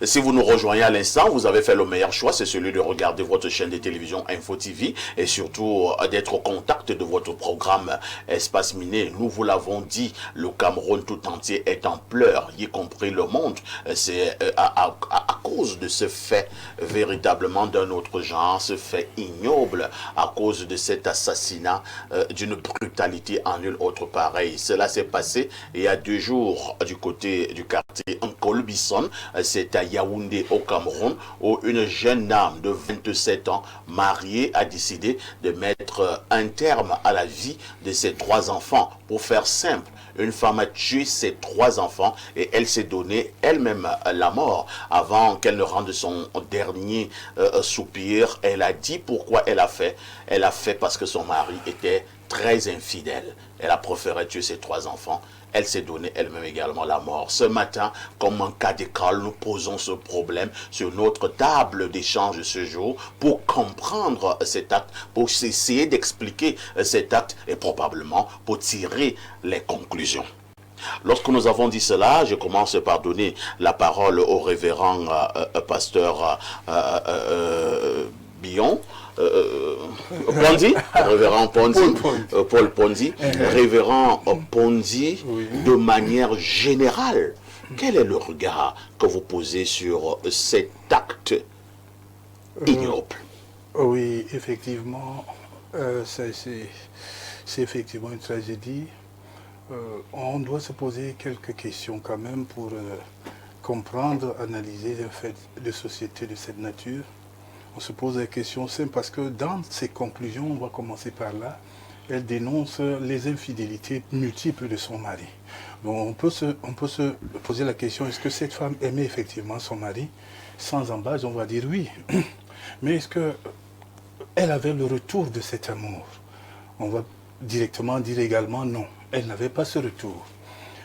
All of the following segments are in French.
Si vous nous rejoignez à l'instant, vous avez fait le meilleur choix, c'est celui de regarder votre chaîne de télévision Info TV et surtout d'être au contact de votre programme Espace Miné. Nous vous l'avons dit, le Cameroun tout entier est en pleurs, y compris le monde. C'est à cause de ce fait véritablement d'un autre genre, ce fait ignoble, à cause de cet assassinat d'une brutalité en nul autre pareil. Cela s'est passé il y a 2 jours du côté du quartier Nkolbison, c'est à Yaoundé au Cameroun, où une jeune dame de 27 ans mariée a décidé de mettre un terme à la vie de ses 3 enfants. Pour faire simple, une femme a tué ses 3 enfants et elle s'est donné elle-même la mort avant qu'elle ne rende son dernier soupir. Elle a dit pourquoi elle a fait. Elle a fait parce que son mari était très infidèle. Elle a préféré tuer ses 3 enfants. Elle s'est donné elle-même également la mort. Ce matin, comme en cas d'école, nous posons ce problème sur notre table d'échange ce jour pour comprendre cet acte, pour essayer d'expliquer cet acte et probablement pour tirer les conclusions. Lorsque nous avons dit cela, je commence par donner la parole au révérend pasteur Billon, Ponzi, révérend Ponzi, Paul Ponzi, révérend Ponzi, de manière générale, quel est le regard que vous posez sur cet acte ignoble? Oui, effectivement, c'est effectivement une tragédie. On doit se poser quelques questions quand même pour comprendre, analyser un fait de société de cette nature. On se pose des questions simples parce que dans ses conclusions, on va commencer par là, elle dénonce les infidélités multiples de son mari. Donc on peut se poser la question, est-ce que cette femme aimait effectivement son mari? Sans embâche, on va dire oui. Mais est-ce qu'elle avait le retour de cet amour? On va directement dire également non. Elle n'avait pas ce retour.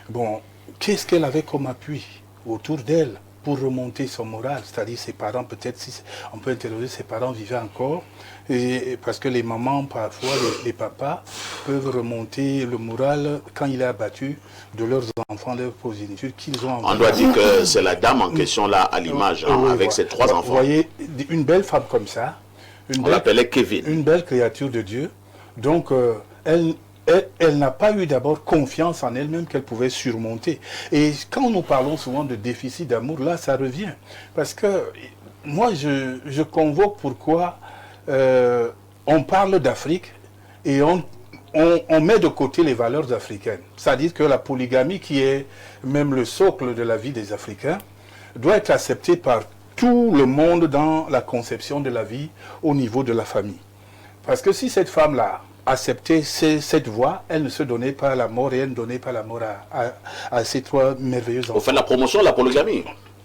Bon, qu'est-ce qu'elle avait comme appui autour d'elle pour remonter son moral? C'est-à-dire ses parents, peut-être, si on peut interroger, ses parents vivaient encore, et parce que les mamans, parfois, les papas, peuvent remonter le moral quand il est abattu de leurs enfants, leurs progénitures qu'ils ont envoyés. On doit dire que c'est la dame en question là, à l'image, avec ses 3 enfants. Vous voyez, une belle femme comme ça, on l'appelait Kevin. Une belle créature de Dieu, donc elle n'a pas eu d'abord confiance en elle-même qu'elle pouvait surmonter. Et quand nous parlons souvent de déficit d'amour, là, ça revient. Parce que moi, je convoque pourquoi on parle d'Afrique et on met de côté les valeurs africaines. C'est-à-dire que la polygamie, qui est même le socle de la vie des Africains, doit être acceptée par tout le monde dans la conception de la vie au niveau de la famille. Parce que si cette femme-là accepter cette voie, elle ne se donnait pas la mort et elle ne donnait pas la mort à ces 3 merveilleux enfants. Vous faites la promotion de la polygamie?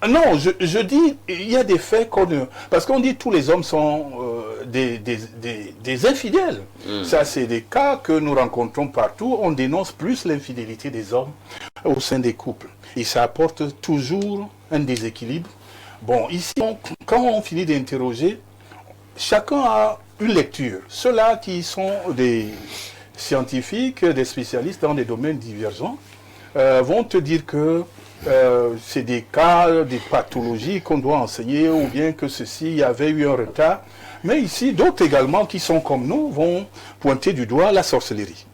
Non, je dis, il y a des faits qu'on ne... Parce qu'on dit que tous les hommes sont des infidèles. Ça, c'est des cas que nous rencontrons partout. On dénonce plus l'infidélité des hommes au sein des couples. Et ça apporte toujours un déséquilibre. Bon, ici, quand on finit d'interroger, chacun a une lecture. Ceux-là qui sont des scientifiques, des spécialistes dans des domaines divergents, vont te dire que c'est des cas, des pathologies qu'on doit enseigner, ou bien que ceci y avait eu un retard. Mais ici, d'autres également qui sont comme nous vont pointer du doigt la sorcellerie.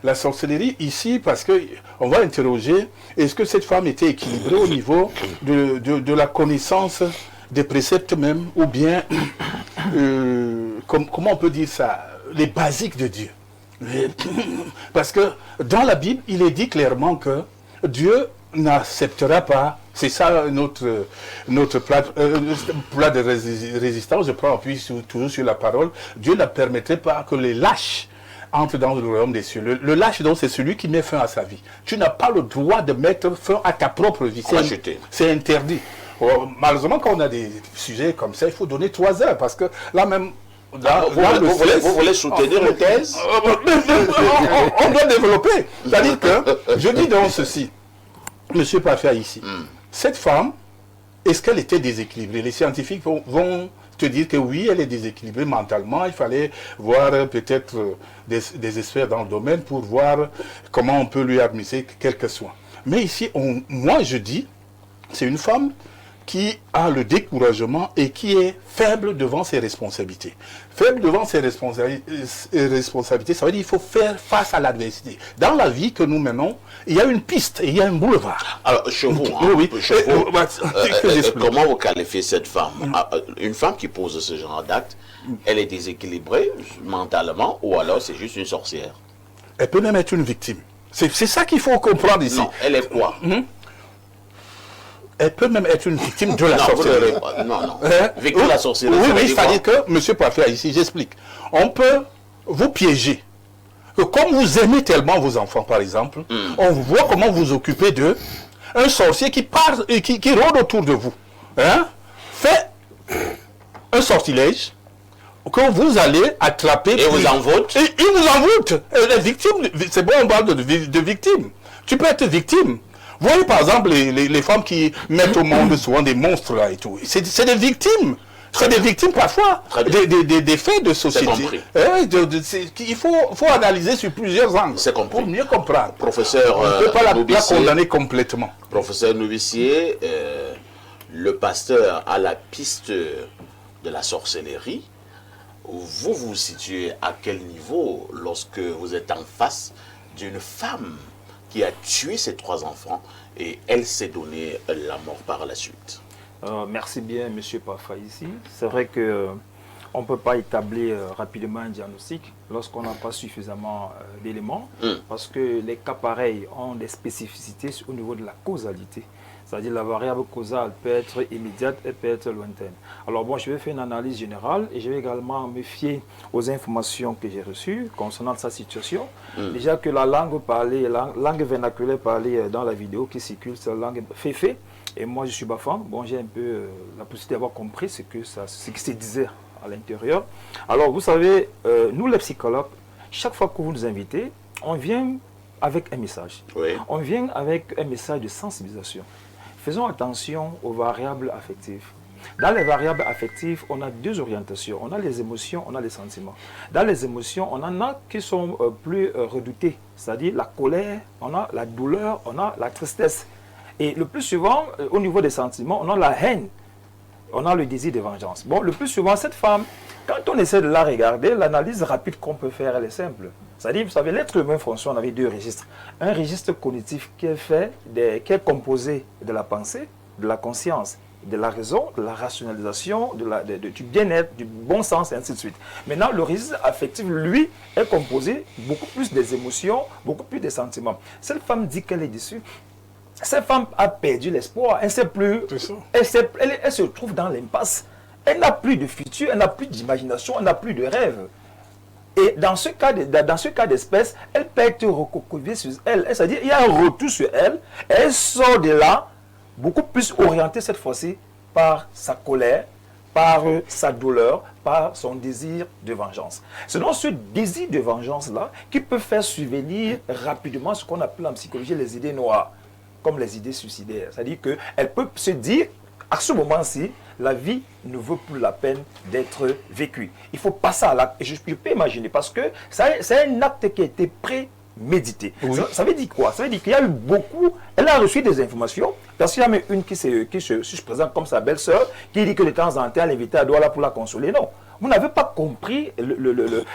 La sorcellerie ici, parce qu'on va interroger, est-ce que cette femme était équilibrée au niveau de la connaissance des préceptes même, ou bien, comment on peut dire ça, les basiques de Dieu. Parce que dans la Bible, il est dit clairement que Dieu n'acceptera pas, c'est ça notre plat de résistance, je prends appui toujours sur la parole, Dieu ne permettrait pas que les lâches entrent dans le royaume des cieux. Le lâche, donc, c'est celui qui met fin à sa vie. Tu n'as pas le droit de mettre fin à ta propre vie. C'est interdit. Malheureusement, quand on a des sujets comme ça, il faut donner 3 heures, parce que là même... Vous voulez soutenir une thèse? On doit développer. C'est-à-dire que, je dis donc ceci, Monsieur Parfait ici, cette femme, est-ce qu'elle était déséquilibrée? Les scientifiques vont te dire que oui, elle est déséquilibrée mentalement. Il fallait voir peut-être des experts dans le domaine pour voir comment on peut lui administrer quelques soins. Mais ici, moi je dis, c'est une femme qui a le découragement et qui est faible devant ses responsabilités. Faible devant ses responsabilités, ça veut dire qu'il faut faire face à l'adversité. Dans la vie que nous menons, il y a une piste et il y a un boulevard. Alors, chez vous, comment vous qualifiez cette femme? Une femme qui pose ce genre d'acte, elle est déséquilibrée mentalement ou alors c'est juste une sorcière? Elle peut même être une victime. C'est ça qu'il faut comprendre ici. Non, elle est quoi? Elle peut même être une victime de la sorcellerie. Non. Victime de la sorcellerie. Oui, c'est-à-dire que, M. Poifia, ici, j'explique. On peut vous piéger. Que comme vous aimez tellement vos enfants, par exemple, on voit comment vous occupez d'eux. Un sorcier qui part, qui rôde autour de vous, fait un sortilège que vous allez attraper. Et vous envoûte. Et il vous envoûte. Les victimes, c'est bon, on parle de victimes. Tu peux être victime. Vous voyez par exemple les femmes qui mettent au monde souvent des monstres là et tout. C'est des victimes. C'est des victimes parfois des faits de société. Il faut analyser sur plusieurs angles pour mieux comprendre. Professeur, on ne peut pas la condamner complètement. Professeur Novissier, le pasteur a la piste de la sorcellerie. Vous vous situez à quel niveau lorsque vous êtes en face d'une femme qui a tué ses 3 enfants et elle s'est donné la mort par la suite? Merci bien, M. Pafa, ici. C'est vrai que on ne peut pas établir rapidement un diagnostic lorsqu'on n'a pas suffisamment d'éléments, parce que les cas pareils ont des spécificités au niveau de la causalité. C'est-à-dire la variable causale peut être immédiate et peut être lointaine. Alors bon, je vais faire une analyse générale et je vais également me fier aux informations que j'ai reçues concernant sa situation. Déjà que la langue parlée, la langue vernaculaire parlée dans la vidéo qui circule, c'est la langue féfé. Et moi, je suis bafan. Bon, j'ai un peu la possibilité d'avoir compris ce qui se disait à l'intérieur. Alors, vous savez, nous les psychologues, chaque fois que vous nous invitez, on vient avec un message. Oui. On vient avec un message de sensibilisation. Faisons attention aux variables affectives. Dans les variables affectives, on a 2 orientations. On a les émotions, on a les sentiments. Dans les émotions, on en a qui sont plus redoutées. C'est-à-dire la colère, on a la douleur, on a la tristesse. Et le plus souvent, au niveau des sentiments, on a la haine. On a le désir de vengeance. Bon, le plus souvent, cette femme, quand on essaie de la regarder, l'analyse rapide qu'on peut faire, elle est simple. C'est-à-dire, vous savez, l'être humain fonctionne avec 2 registres. Un registre cognitif qui est composé de la pensée, de la conscience, de la raison, de la rationalisation, du bien-être, du bon sens, et ainsi de suite. Maintenant, le registre affectif, lui, est composé beaucoup plus des émotions, beaucoup plus des sentiments. Cette femme dit qu'elle est déçue. Cette femme a perdu l'espoir. Elle ne sait plus. Elle se trouve dans l'impasse. Elle n'a plus de futur, elle n'a plus d'imagination, elle n'a plus de rêve. Et dans ce cas d'espèce, elle peut être recroquevillée sur elle. C'est-à-dire qu'il y a un retour sur elle. Elle sort de là, beaucoup plus orientée cette fois-ci par sa colère, par sa douleur, par son désir de vengeance. C'est dans ce désir de vengeance-là qui peut faire survenir rapidement ce qu'on appelle en psychologie les idées noires, comme les idées suicidaires. C'est-à-dire qu'elle peut se dire, à ce moment-ci, la vie ne vaut plus la peine d'être vécue. Il faut passer à l'acte. Et je peux imaginer, parce que c'est un acte qui a été prémédité. Oui. Ça veut dire quoi? Ça veut dire qu'il y a eu beaucoup... Elle a reçu des informations, parce qu'il y a même une qui se présente comme sa belle-sœur, qui dit que de temps en temps, elle invitait à Douala pour la consoler. Non. Vous n'avez pas compris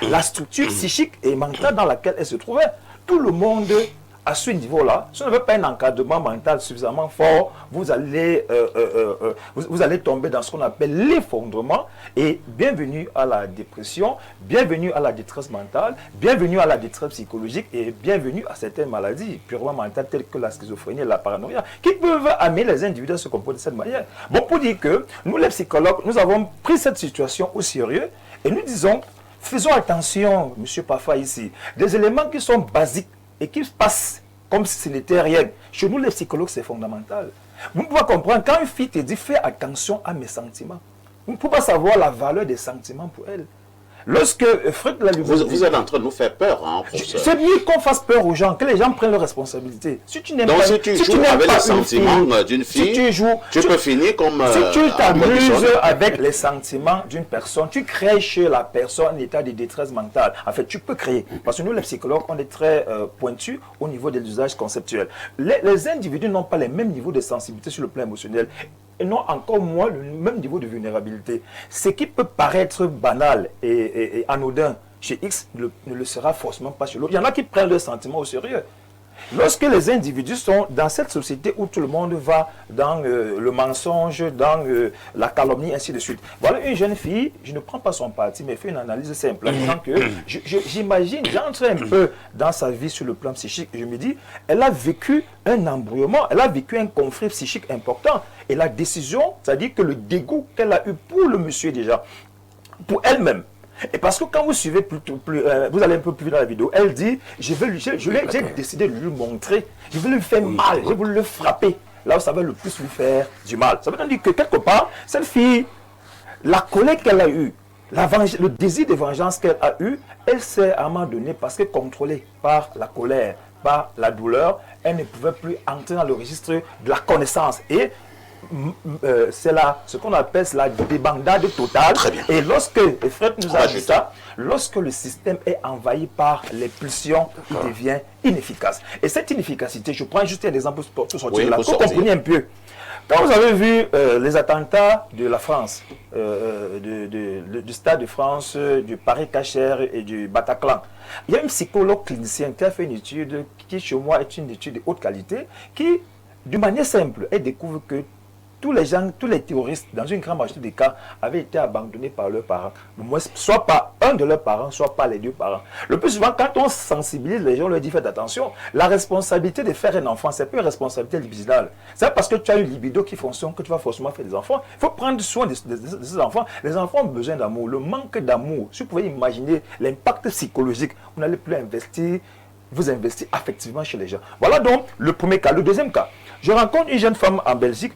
la structure psychique et mentale dans laquelle elle se trouvait. Tout le monde... À ce niveau-là, si vous n'avez pas un encadrement mental suffisamment fort, vous allez tomber dans ce qu'on appelle l'effondrement. Et bienvenue à la dépression, bienvenue à la détresse mentale, bienvenue à la détresse psychologique et bienvenue à certaines maladies purement mentales telles que la schizophrénie et la paranoïa, qui peuvent amener les individus à se comporter de cette manière. Bon, pour dire que nous, les psychologues, nous avons pris cette situation au sérieux et nous disons, faisons attention, M. Pafa ici, des éléments qui sont basiques et qui passent comme si ce n'était rien. Chez nous, les psychologues, c'est fondamental. Vous pouvez comprendre, quand une fille te dit « fais attention à mes sentiments », vous ne pouvez pas savoir la valeur des sentiments pour elle. Lorsque Freud l'a lu... Vous êtes en train de nous faire peur, hein, c'est mieux qu'on fasse peur aux gens, que les gens prennent leurs responsabilités. Si tu n'aimes pas, si tu joues avec les sentiments d'une fille, tu peux finir comme... Si tu t'amuses avec les sentiments d'une personne, tu crées chez la personne un état de détresse mentale. En fait, tu peux créer. Parce que nous, les psychologues, on est très pointus au niveau de l'usage conceptuel. Les individus n'ont pas les mêmes niveaux de sensibilité sur le plan émotionnel. et non encore moins le même niveau de vulnérabilité. Ce qui peut paraître banal et anodin chez X ne le sera forcément pas chez l'autre. Il y en a qui prennent leurs sentiments au sérieux. Lorsque les individus sont dans cette société où tout le monde va dans le mensonge, dans la calomnie, ainsi de suite. Voilà une jeune fille, je ne prends pas son parti, mais fait une analyse simple, en disant que j'imagine, j'entre un peu dans sa vie sur le plan psychique, et je me dis, elle a vécu un embrouillement, elle a vécu un conflit psychique important, et la décision, c'est-à-dire que le dégoût qu'elle a eu pour le monsieur déjà, pour elle-même. Et parce que quand vous suivez vous allez un peu plus vite dans la vidéo, elle dit, j'ai décidé de lui montrer, je vais lui faire mal, je vais le frapper, là où ça va le plus lui faire du mal. Ça veut dire que quelque part, cette fille, la colère qu'elle a eue, le désir de vengeance qu'elle a eu, elle s'est à un moment donné, parce que contrôlée par la colère, par la douleur, elle ne pouvait plus entrer dans le registre de la connaissance. Et c'est là ce qu'on appelle la débandade totale. Et lorsque, et Fred nous a dit ça, lorsque le système est envahi par les pulsions, il devient inefficace. Et cette inefficacité, je prends juste un exemple pour sortir là, pour comprendre un peu. Quand vous avez vu les attentats de la France, du Stade de France, du Paris-Cachère et du Bataclan, il y a un psychologue clinicien qui a fait une étude qui, chez moi, est une étude de haute qualité, qui, d'une manière simple, elle découvre que tous les terroristes, dans une grande majorité des cas, avaient été abandonnés par leurs parents. Soit par un de leurs parents, soit par les deux parents. Le plus souvent, quand on sensibilise les gens, on leur dit faites attention. La responsabilité de faire un enfant, c'est pas une responsabilité libidinale. C'est pas parce que tu as une libido qui fonctionne que tu vas forcément faire des enfants. Il faut prendre soin de ces enfants. Les enfants ont besoin d'amour. Le manque d'amour, si vous pouvez imaginer l'impact psychologique, vous n'allez plus vous investir affectivement chez les gens. Voilà donc le premier cas. Le deuxième cas, je rencontre une jeune femme en Belgique.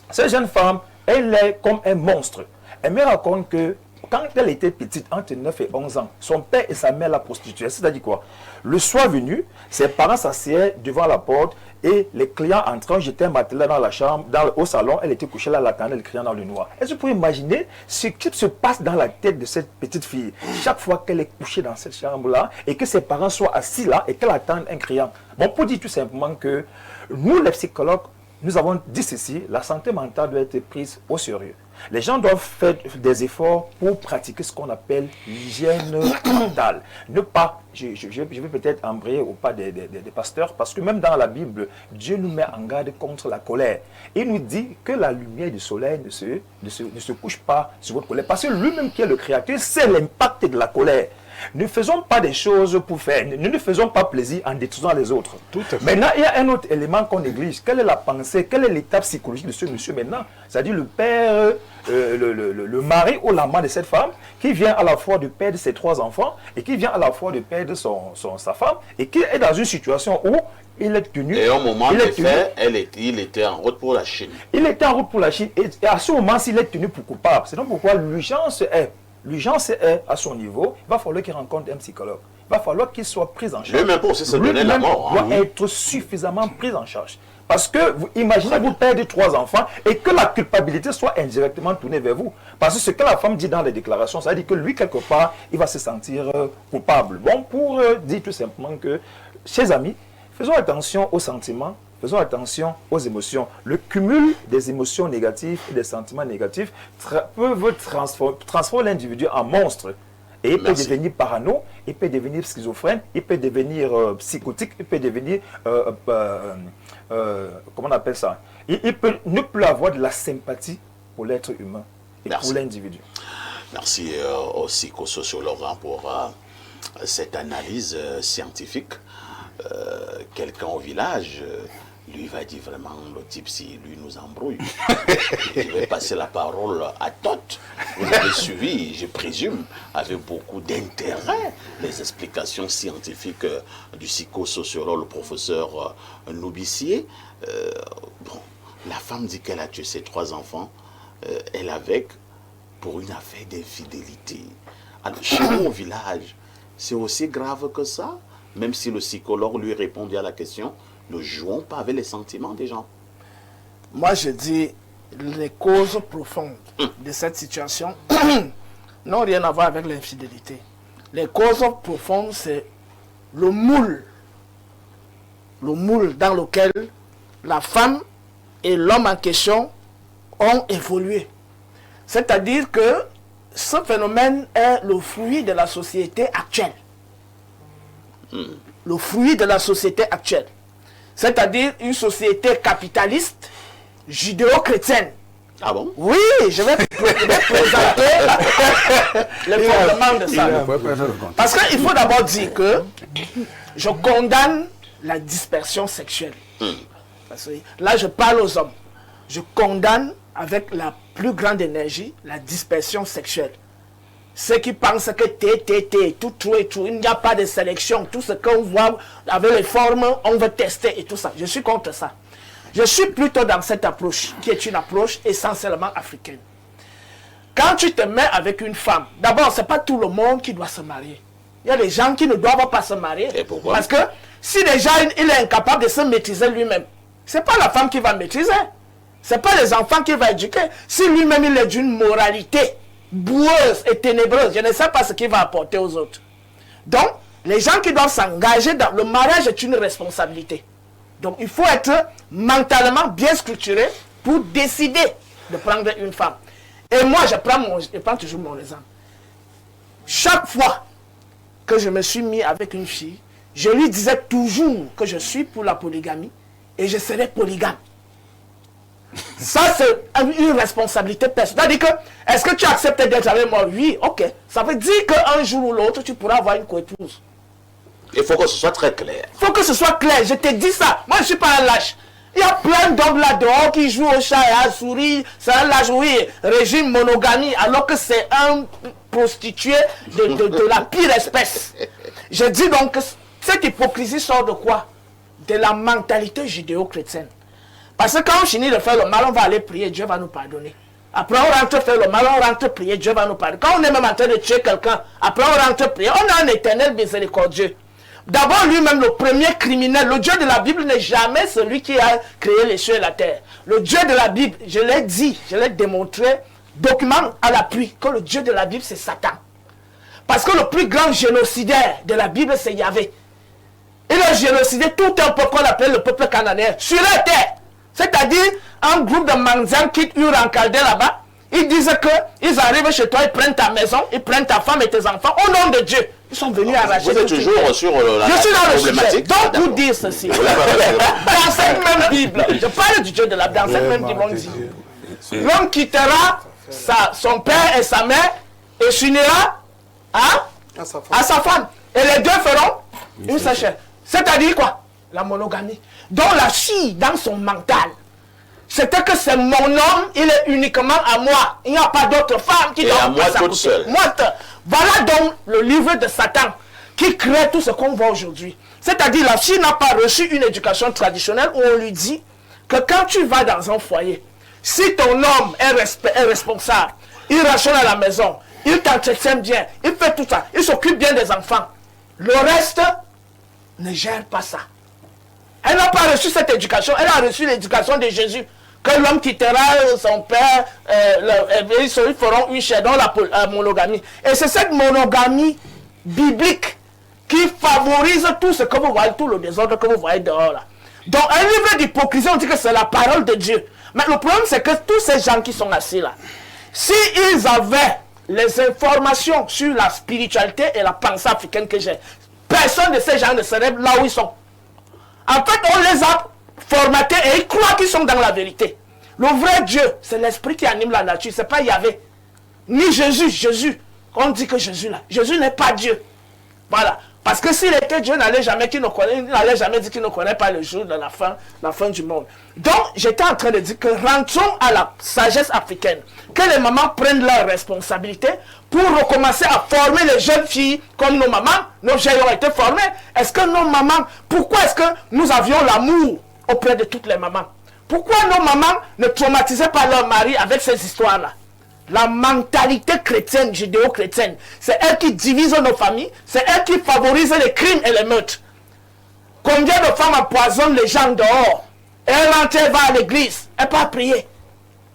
Cette jeune femme, elle est comme un monstre. Elle me raconte que quand elle était petite, entre 9 et 11 ans, son père et sa mère la prostituaient. C'est-à-dire quoi? Le soir venu, ses parents s'assiedent devant la porte et les clients entrant jetaient un matelas dans la chambre, au salon, elle était couchée là à la table, elle criait dans le noir. Est-ce que vous pouvez imaginer ce qui se passe dans la tête de cette petite fille chaque fois qu'elle est couchée dans cette chambre-là et que ses parents soient assis là et qu'elle attende un criant? Bon, pour dire tout simplement que nous, les psychologues, nous avons dit ceci, la santé mentale doit être prise au sérieux. Les gens doivent faire des efforts pour pratiquer ce qu'on appelle l'hygiène mentale. Ne pas, je vais peut-être embrayer au pas des pasteurs, parce que même dans la Bible, Dieu nous met en garde contre la colère. Il nous dit que la lumière du soleil ne se couche pas sur votre colère, parce que lui-même qui est le Créateur, c'est l'impact de la colère. Ne faisons pas des choses pour faire, ne faisons pas plaisir en détruisant les autres. Tout à fait. Maintenant, il y a un autre élément qu'on néglige. Quelle est la pensée, quelle est l'étape psychologique de ce monsieur maintenant? C'est-à-dire le père, le mari ou l'amant de cette femme, qui vient à la fois de perdre ses 3 enfants et qui vient à la fois de perdre sa femme et qui est dans une situation où il est tenu. Et au moment des faits, il était en route pour la Chine. Il était en route pour la Chine et à ce moment, s'il est tenu pour coupable, c'est donc pourquoi l'urgence est à son niveau, il va falloir qu'il rencontre un psychologue. Il va falloir qu'il soit pris en charge. Lui-même pour aussi se donner la mort. Doit être suffisamment pris en charge. Parce que, imaginez, vous perdez 3 enfants et que la culpabilité soit indirectement tournée vers vous. Parce que ce que la femme dit dans les déclarations, ça veut dire que lui, quelque part, il va se sentir coupable. Bon, pour dire tout simplement que, chers amis, faisons attention aux sentiments. Faisons attention aux émotions. Le cumul des émotions négatives et des sentiments négatifs peut transformer l'individu en monstre. Et il peut devenir parano, il peut devenir schizophrène, il peut devenir psychotique, il peut devenir, comment on appelle ça? Il peut ne plus avoir de la sympathie pour l'être humain et pour l'individu. Merci au psychosociologue pour cette analyse scientifique. Quelqu'un au village, lui va dire vraiment, le type, si lui nous embrouille, je vais passer la parole à Tot. Vous l'avez suivi, je présume, avec beaucoup d'intérêt, les explications scientifiques du psychosociologue, le professeur Noubissier. Bon, la femme dit qu'elle a tué ses 3 enfants, elle avec, pour une affaire d'infidélité. Alors, chez nous au village, c'est aussi grave que ça? Même si le psychologue lui répondait à la question, ne jouons pas avec les sentiments des gens. Moi, je dis, les causes profondes de cette situation n'ont rien à voir avec l'infidélité. Les causes profondes, c'est le moule dans lequel la femme et l'homme en question ont évolué. C'est-à-dire que ce phénomène est le fruit de la société actuelle. Le fruit de la société actuelle. C'est-à-dire une société capitaliste, judéo-chrétienne. Ah bon? Oui, je vais présenter le fondement de ça. Parce qu'il faut d'abord dire que je condamne la dispersion sexuelle. Parce que là, je parle aux hommes. Je condamne avec la plus grande énergie la dispersion sexuelle. Ceux qui pensent que tout, il n'y a pas de sélection, tout ce qu'on voit avec les formes, on veut tester et tout ça. Je suis contre ça. Je suis plutôt dans cette approche, qui est une approche essentiellement africaine. Quand tu te mets avec une femme, d'abord, ce n'est pas tout le monde qui doit se marier. Il y a des gens qui ne doivent pas se marier. Et pourquoi? Parce que si déjà il est incapable de se maîtriser lui-même, ce n'est pas la femme qui va maîtriser. Ce n'est pas les enfants qui va éduquer. Si lui-même il est d'une moralité boueuse et ténébreuse, je ne sais pas ce qu'il va apporter aux autres. Donc, les gens qui doivent s'engager dans le mariage est une responsabilité. Donc, il faut être mentalement bien structuré pour décider de prendre une femme. Et moi, je prends toujours mon exemple. Chaque fois que je me suis mis avec une fille, je lui disais toujours que je suis pour la polygamie et je serai polygame. Ça, c'est une responsabilité personnelle. C'est-à-dire que, est-ce que tu acceptes d'être avec moi? Oui, ok. Ça veut dire qu'un jour ou l'autre, tu pourras avoir une coépouse. Il faut que ce soit très clair. Il faut que ce soit clair. Je te dis ça. Moi, je ne suis pas un lâche. Il y a plein d'hommes là-dehors qui jouent au chat et à la souris. C'est un lâche, oui, régime monogamie, alors que c'est un prostitué de la pire espèce. Je dis donc que cette hypocrisie sort de quoi? De la mentalité judéo-chrétienne. Parce que quand on finit de faire le mal, on va aller prier, Dieu va nous pardonner. Après, on rentre faire le mal, on rentre prier, Dieu va nous pardonner. Quand on est même en train de tuer quelqu'un, après on rentre prier, on a un éternel miséricordieux. D'abord, lui-même, le premier criminel, le Dieu de la Bible n'est jamais celui qui a créé les cieux et la terre. Le Dieu de la Bible, je l'ai dit, je l'ai démontré, document à l'appui, que le Dieu de la Bible, c'est Satan. Parce que le plus grand génocidaire de la Bible, c'est Yahvé. Il a génocidé tout un peuple qu'on appelle le peuple cananéen, sur la terre. C'est-à-dire, un groupe de Manzans quitte Ur en Chaldée là-bas, ils disent qu'ils arrivent chez toi, ils prennent ta maison, ils prennent ta femme et tes enfants, au nom de Dieu. Ils sont venus arracher. Vous êtes toujours sur la Je suis dans le problématique. sujet. Donc, vous dire ceci. Dans cette même Bible, je parle du Dieu de la Bible, dans cette même Bible, on dit, l'homme quittera son père et sa mère et s'unira à sa femme. Et les deux feront une seule chair. C'est-à-dire quoi? La monogamie. Donc la fille, dans son mental, c'était que c'est mon homme, il est uniquement à moi. Il n'y a pas d'autre femme qui doit moi toute seule. Voilà donc le livre de Satan qui crée tout ce qu'on voit aujourd'hui. C'est-à-dire la fille n'a pas reçu une éducation traditionnelle où on lui dit que quand tu vas dans un foyer, si ton homme est responsable, il rationne à la maison, il t'entretient bien, il fait tout ça, il s'occupe bien des enfants, le reste ne gère pas ça. Elle n'a pas reçu cette éducation, elle a reçu l'éducation de Jésus. Que l'homme quittera son père, ils feront une chair dans la monogamie. Et c'est cette monogamie biblique qui favorise tout ce que vous voyez, tout le désordre que vous voyez dehors là. Donc un livre d'hypocrisie, on dit que c'est la parole de Dieu. Mais le problème c'est que tous ces gens qui sont assis là, s'ils avaient les informations sur la spiritualité et la pensée africaine que j'ai, personne de ces gens ne serait là où ils sont. En fait, on les a formatés et ils croient qu'ils sont dans la vérité. Le vrai Dieu, c'est l'esprit qui anime la nature, c'est pas Yahvé. Ni Jésus, on dit que Jésus là, Jésus n'est pas Dieu. Voilà. Parce que s'il était Dieu, il n'allait jamais dire qu'il ne connaît pas le jour de la fin du monde. Donc, j'étais en train de dire que rentrons à la sagesse africaine. Que les mamans prennent leurs responsabilités pour recommencer à former les jeunes filles comme nos mamans. Nos jeunes ont été formés. Est-ce que nos mamans, pourquoi est-ce que nous avions l'amour auprès de toutes les mamans? Pourquoi nos mamans ne traumatisaient pas leur mari avec ces histoires-là? La mentalité chrétienne, judéo-chrétienne, c'est elle qui divise nos familles, c'est elle qui favorise les crimes et les meurtres. Combien de femmes empoisonnent les gens dehors? Elle rentre, elle va à l'église, elle peut prier.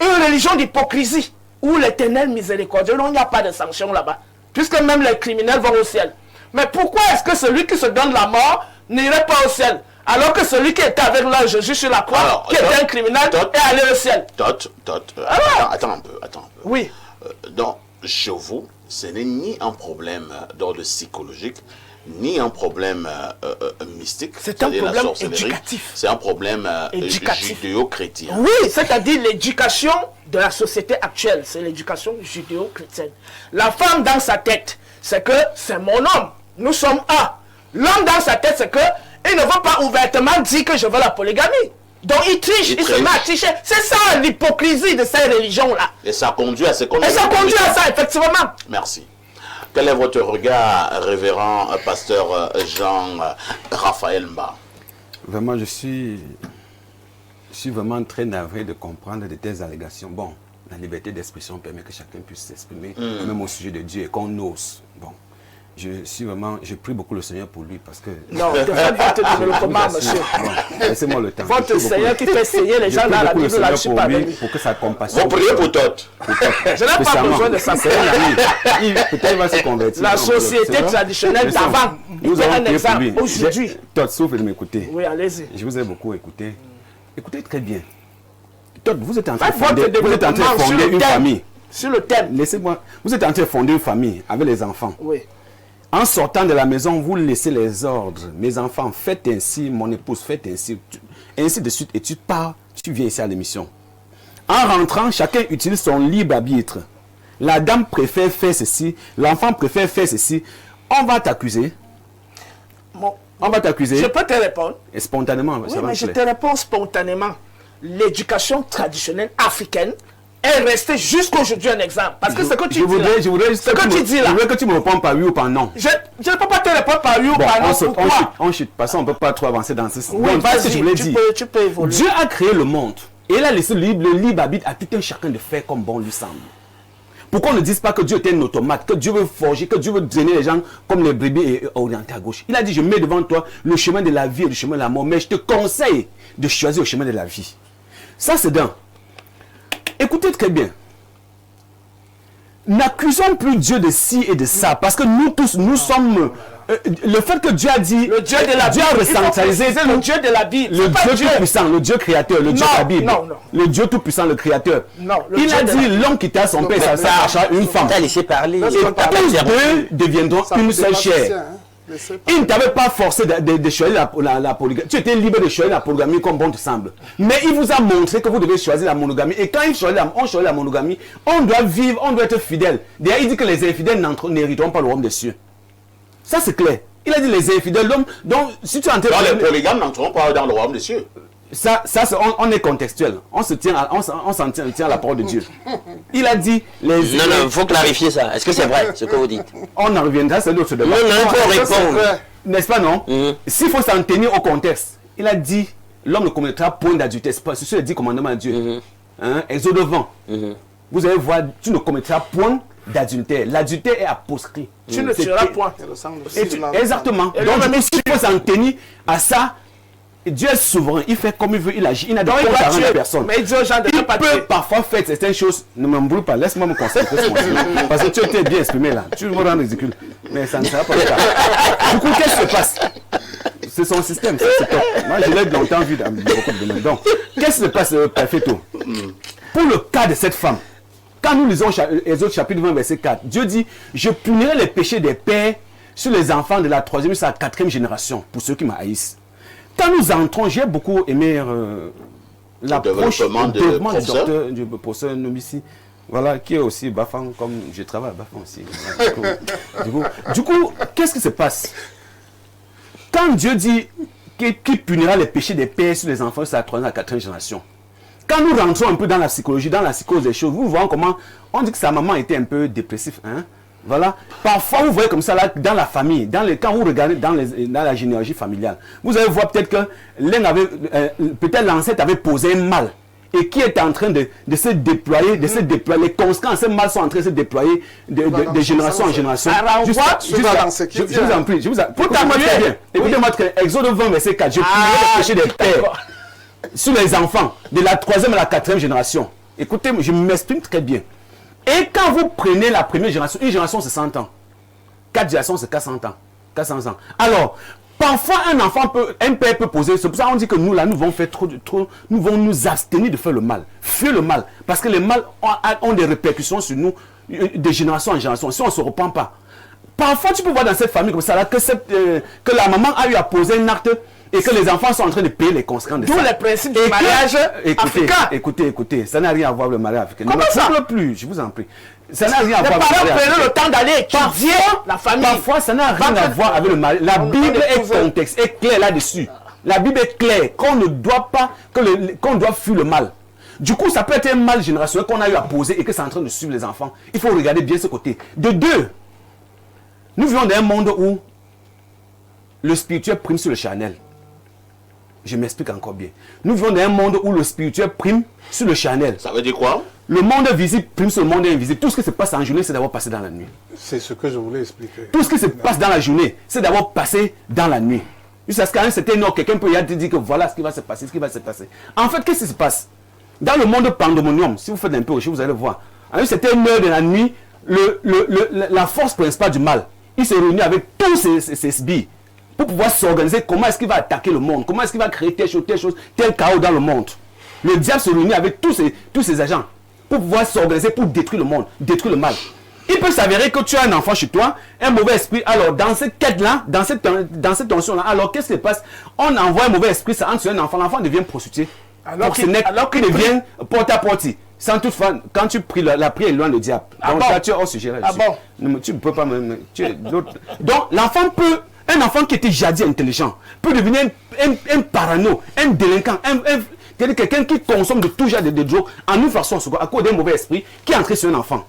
Une religion d'hypocrisie, où l'éternel miséricordieux, il n'y a pas de sanction là-bas, puisque même les criminels vont au ciel. Mais pourquoi est-ce que celui qui se donne la mort n'irait pas au ciel? Alors que celui qui était avec là, Jésus sur la croix, Alors, qui était un criminel, est allé au ciel. Attends un peu. Oui. Donc, chez vous, ce n'est ni un problème d'ordre psychologique, ni un problème mystique. C'est un c'est-à-dire la problème sorcellerie. éducatif. C'est un problème Éducatif. judéo-chrétien. Oui, c'est-à-dire l'éducation de la société actuelle, c'est l'éducation judéo-chrétienne. La femme dans sa tête, c'est que c'est mon homme, nous sommes un. L'homme dans sa tête, c'est que il ne veut pas ouvertement dire que je veux la polygamie. Donc il triche, il se met à tricher. C'est ça l'hypocrisie de ces religions-là. Et ça conduit à ce qu'on... Et ça conduit à ça, effectivement. Merci. Quel est votre regard, révérend pasteur Jean-Raphaël Mba? Vraiment, je suis vraiment très navré de comprendre de telles allégations. Bon, la liberté d'expression permet que chacun puisse s'exprimer, même au sujet de Dieu, et qu'on ose. Bon, je prie beaucoup le Seigneur pour lui parce que... Non, de fait, votre développement, monsieur. Bon, laissez-moi le temps. Votre Seigneur qui fait saigner les gens dans la Bible, là, je suis pas avec lui. Pour que sa compassion... Vous priez pour Tot. Je n'ai pas besoin de ça. Peut-être il va se convertir. La société traditionnelle d'avant, nous est avons un prié pour exemple lui. aujourd'hui. Tot, souffle de m'écouter. Oui, allez-y. Je vous ai beaucoup écouté. Écoutez très bien. Tot, vous êtes en train Faites de votre fonder, développement sur le une thème. famille. Sur le thème. Laissez-moi. Vous êtes en train de fonder une famille avec les enfants. Oui. En sortant de la maison, vous laissez les ordres. Mes enfants, faites ainsi, mon épouse, faites ainsi. Ainsi de suite. Et tu pars, tu viens ici à l'émission. En rentrant, chacun utilise son libre arbitre. La dame préfère faire ceci, l'enfant préfère faire ceci. On va t'accuser. Bon, On va t'accuser. je peux te répondre. Et spontanément, Oui, ça va mais te je plaire. te réponds spontanément. L'éducation traditionnelle africaine est restée jusqu'aujourd'hui un exemple. Parce que ce que tu dis là, Je voudrais juste ce que tu dis là, je voudrais que tu me répondes par oui ou par non. je ne peux pas te répondre par oui ou Bon, par non. Pourquoi? on chute. Parce qu'on ne peut pas trop avancer dans ce sens. Oui, Donc, ce que je voulais vas-y, dire. tu peux évoluer. Dieu a créé le monde. Et il a laissé le libre arbitre à tout un chacun de faire comme bon lui semble. Pourquoi on ne dise pas que Dieu est un automate, que Dieu veut forger, que Dieu veut drainer les gens comme les brebis et orienter à gauche. Il a dit, je mets devant toi le chemin de la vie et le chemin de la mort, mais je te conseille de choisir le chemin de la vie. Ça, c'est d'un. Écoutez très bien. N'accusons plus Dieu de ci et de ça, parce que nous tous, nous sommes... le fait que Dieu a dit... Le Dieu de la Dieu Bible. a recentralisé Le Dieu de la Bible. le C'est pas Dieu tout-puissant, le Dieu créateur, le Dieu de la Bible. non, non. Le Dieu tout-puissant, le créateur. Non, le Il Dieu a de dit la- l'homme quittera son père et sa cherchera une femme. T'as laissé parler. Et tous deux deviendront une seule chair. Il ne t'avait pas forcé de choisir la polygamie. Tu étais libre de choisir la polygamie comme bon te semble. Mais il vous a montré que vous devez choisir la monogamie. Et quand on choisit la monogamie, on doit vivre, on doit être fidèle. D'ailleurs, il dit que les infidèles n'hériteront pas le royaume des cieux. Ça, c'est clair. Il a dit les infidèles, l'homme. Donc, si tu es en train Alors, les de... polygames n'entreront pas dans le royaume des cieux. Ça on est contextuel. On s'en tient à la parole de Dieu. Il a dit les... Non, non, il faut clarifier ça. Est-ce que c'est vrai ce que vous dites? On en reviendra, c'est l'autre débat. Non, non, il faut répondre. N'est-ce pas, non? S'il faut s'en tenir au contexte, il a dit l'homme ne commettra point d'adultère. C'est sur les 10 commandements de Dieu. Hein? Exode 20. Vous allez voir, tu ne commettras point d'adultère. L'adultère est apostrit. Tu ne tueras point. Exactement. Et Donc, le même s'il faut s'en tenir à ça, Dieu est souverain. Il fait comme il veut, il agit. Il n'a de Donc, il compte à va rendre à tuer. personne. Mais il dit aux gens de ne Il pas peut tuer. parfois faire certaines choses. Ne m'embrouille pas, laisse-moi me concentrer sur mon sujet. Parce que tu étais bien exprimé là. Tu me rends ridicule. Mais ça ne sera pas le cas. Du coup, qu'est-ce qui se passe? C'est son système, ça, c'est top. Moi, je l'ai longtemps vu dans beaucoup de domaines. Donc, qu'est-ce qui se passe, Perfetto? Pour le cas de cette femme, quand nous lisons les autres chapitres 20, verset 4, Dieu dit, je punirai les péchés des pères sur les enfants de la 3e jusqu'à la 4e génération, pour ceux qui m'haïssent. Quand nous entrons, j'ai beaucoup aimé l'approche développement du professeur. docteur, du professeur Nomissi, voilà, qui est aussi Bafang, comme je travaille à Bafang aussi. Du coup, qu'est-ce qui se passe? Quand Dieu dit qu'il punira les péchés des pères sur les enfants, c'est la 3e à la 4e génération. Quand nous rentrons un peu dans la psychologie, dans la psychose des choses, vous voyez comment on dit que sa maman était un peu dépressive. Hein? Voilà. Parfois, vous voyez comme ça là, dans la famille, quand vous regardez dans la généalogie familiale, vous allez voir peut-être que l'un avait, peut-être l'ancêtre avait posé un mal et qui est en train de se déployer, Les conséquences, ces mâles sont en train de se déployer de génération en génération. Je vous en prie, écoutez-moi très bien. Écoutez-moi très bien. Exode 20, verset 4. Je punirai les péchés des pères sur les enfants de la 3e à la 4e génération. Écoutez, je m'exprime très bien. Et quand vous prenez la première génération, une génération c'est 100 ans. 4 générations c'est 400 ans. 400 ans. Alors, Parfois, un père peut poser, c'est pour ça qu'on dit que nous, là, nous vont faire nous vont nous abstenir de faire le mal, fuir le mal, parce que les mal ont des répercussions sur nous, de génération en génération, si on ne se repent pas. Parfois, tu peux voir dans cette famille comme ça, là, que la maman a eu à poser un acte et que les enfants sont en train de payer les conséquences de ça. D'où les principes du mariage africain. Écoutez, ça n'a rien à voir avec le mariage africain. Comment ça? Ne plus, je vous en prie. Ça n'a rien à voir avec le mariage mariage africain. Les parents africain. prennent le temps d'aller étudier la famille. Parfois, ça n'a rien à voir avec le mariage. La Bible est contexte, est claire là-dessus. La Bible est claire qu'on ne doit pas, qu'on doit fuir le mal. Du coup, ça peut être un mal générationnel qu'on a eu à poser et que c'est en train de suivre les enfants. Il faut regarder bien ce côté. De deux, nous vivons dans un monde où le spirituel prime sur le charnel. Je m'explique encore bien. Nous vivons dans un monde où le spirituel prime sur le charnel. Ça veut dire quoi? Le monde visible prime sur le monde invisible. Tout ce qui se passe en journée, c'est d'abord passé dans la nuit. C'est ce que je voulais expliquer. Tout ce qui se passe dans la journée, c'est d'abord passé dans la nuit. Jusqu'à ce qu'à un certain moment, quelqu'un peut te dire que voilà ce qui va se passer, ce qui va se passer. En fait, qu'est-ce qui se passe? Dans le monde pandémonium, si vous faites un peu recherche, vous allez voir. À une certaine heure de la nuit, la force principale du mal, il se réunit avec tous ses sbires pour pouvoir s'organiser. Comment est-ce qu'il va attaquer le monde? Comment est-ce qu'il va créer telle chose, tel chaos dans le monde? Le diable se réunit avec tous ses agents pour pouvoir s'organiser pour détruire le monde, détruire le mal. Il peut s'avérer que tu as un enfant chez toi, un mauvais esprit. Alors, dans cette quête-là, dans cette tension-là, alors qu'est-ce qui se passe? On envoie un mauvais esprit, ça entre sur un enfant, l'enfant devient prostitué. Alors qu'il devient porte-à-porte. Sans toutefois, quand tu pries, la prière est loin le diable. Donc, là, tu es hors sujet là-dessus. Tu ne peux pas me. Donc, un enfant qui était jadis intelligent, peut devenir un parano, un délinquant, quelqu'un qui consomme de tout genre de drogues en une façon à cause d'un mauvais esprit qui est entré sur un enfant.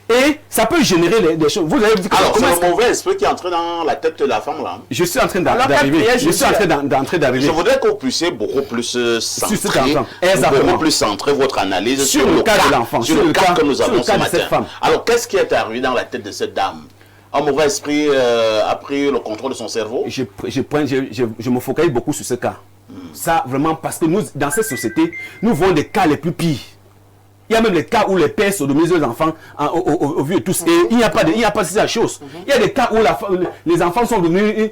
Et ça peut générer des choses. Vous avez dit que alors, c'est le mauvais esprit qui est entré dans la tête de la femme là. Je suis en train d'arriver. Je voudrais que vous puissiez beaucoup plus centrer, beaucoup plus centrer votre analyse sur le cas de l'enfant, sur le cas que nous avons ce matin. Alors, qu'est-ce qui est arrivé dans la tête de cette dame? Un mauvais esprit a pris le contrôle de son cerveau? Je me focalise beaucoup sur ce cas. Ça, vraiment, parce que nous, dans cette société, nous voyons des cas les plus pires. Il y a même les cas où les pères sodomisent les enfants au vu de tous. Et il n'y a pas de cette chose. Il y a des cas où les enfants sont devenus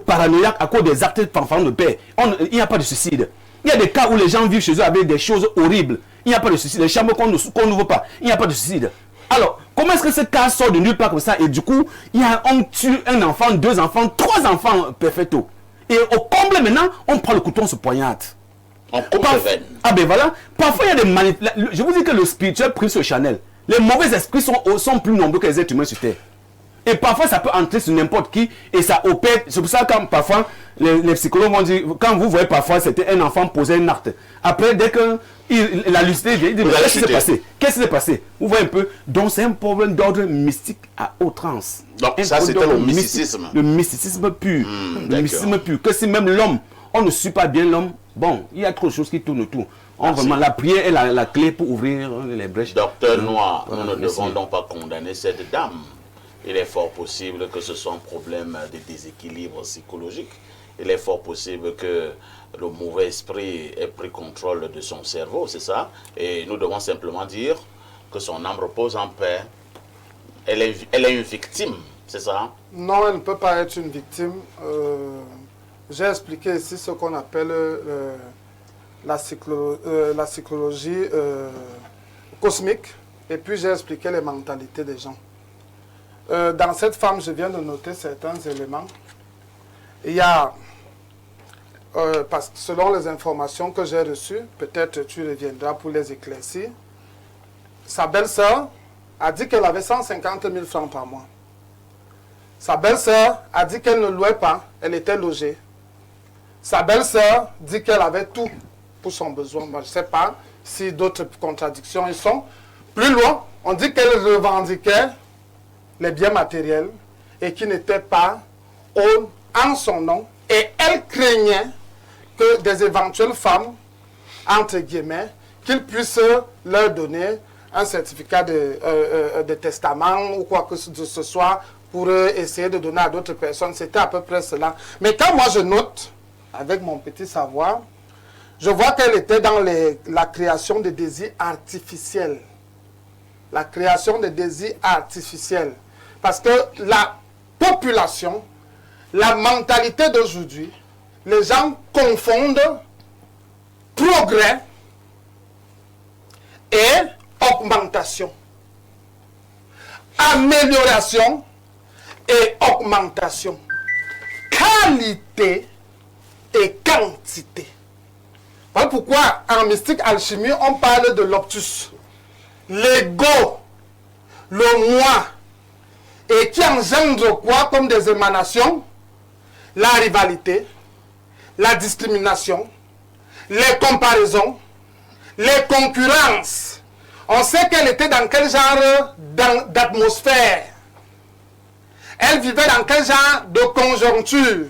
paranoïaques à cause des actes d'enfants de père. Il n'y a pas de suicide. Il y a des cas où les gens vivent chez eux avec des choses horribles. Il n'y a pas de suicide. Les chambres qu'on n'ouvre pas. Il n'y a pas de suicide. Alors, comment est-ce que ce cas sort de nulle part comme ça? Et du coup, on tue un enfant, 2 enfants, 3 enfants perfecto. Et au comble maintenant, on prend le couteau, on se poignarde. On coupe les veines. Ah ben voilà. Parfois il y a des manipulations. Je vous dis que le spirituel prime sur le charnel. Les mauvais esprits sont plus nombreux que les êtres humains sur terre. Et parfois ça peut entrer sur n'importe qui et ça opère. C'est pour ça que parfois les psychologues vont dire, quand vous voyez parfois c'était un enfant poser un acte. Après dès que la lucidité vient, il dit qu'est-ce qui s'est passé? Qu'est-ce qui s'est passé? Vous voyez un peu. Donc c'est un problème d'ordre mystique à outrance. Donc ça c'était le mysticisme. Le mysticisme pur. Le mysticisme pur. Que si même l'homme, on ne suit pas bien l'homme. Bon, il y a trop de choses qui tournent autour. Vraiment, la prière est la clé pour ouvrir les brèches. Docteur Noir, nous ne devons donc pas condamner cette dame. Il est fort possible que ce soit un problème de déséquilibre psychologique. Il est fort possible que le mauvais esprit ait pris contrôle de son cerveau, c'est ça? Et nous devons simplement dire que son âme repose en paix. Elle est une victime, c'est ça? Non, elle ne peut pas être une victime. J'ai expliqué ici ce qu'on appelle la psychologie cosmique et puis j'ai expliqué les mentalités des gens. Dans cette femme, je viens de noter certains éléments. Il y a, parce que selon les informations que j'ai reçues, peut-être tu reviendras pour les éclaircir, sa belle-sœur a dit qu'elle avait 150 000 francs par mois. Sa belle-sœur a dit qu'elle ne louait pas, elle était logée. Sa belle-sœur dit qu'elle avait tout pour son besoin. Moi, je ne sais pas si d'autres contradictions y sont. Plus loin, on dit qu'elle revendiquait les biens matériels et qui n'étaient pas en son nom. Et elle craignait que des éventuelles femmes, entre guillemets, qu'ils puissent leur donner un certificat de testament ou quoi que ce soit pour essayer de donner à d'autres personnes. C'était à peu près cela. Mais quand moi je note, avec mon petit savoir, je vois qu'elle était dans la création de désirs artificiels. La création de désirs artificiels. Parce que la population la mentalité d'aujourd'hui, les gens confondent progrès et augmentation. Amélioration et augmentation. Qualité et quantité. Voilà pourquoi en mystique alchimie, on parle de l'optus. L'ego, le moi, et qui engendre quoi comme des émanations? La rivalité, la discrimination, les comparaisons, les concurrences. On sait qu'elle était dans quel genre d'atmosphère. Elle vivait dans quel genre de conjoncture.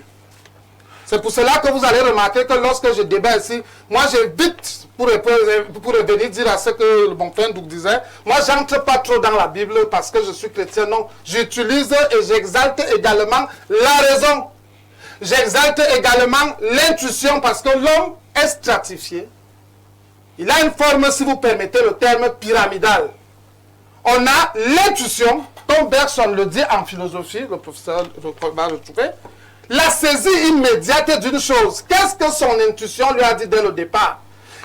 C'est pour cela que vous allez remarquer que lorsque je débat ici, moi j'évite, pour revenir dire à ce que mon frère Doug disait, moi j'entre pas trop dans la Bible parce que je suis chrétien, non. J'utilise et j'exalte également la raison. J'exalte également l'intuition parce que l'homme est stratifié. Il a une forme, si vous permettez le terme, pyramidale. On a l'intuition, comme Bergson le dit en philosophie, le professeur va retrouver, la saisie immédiate d'une chose. Qu'est-ce que son intuition lui a dit dès le départ?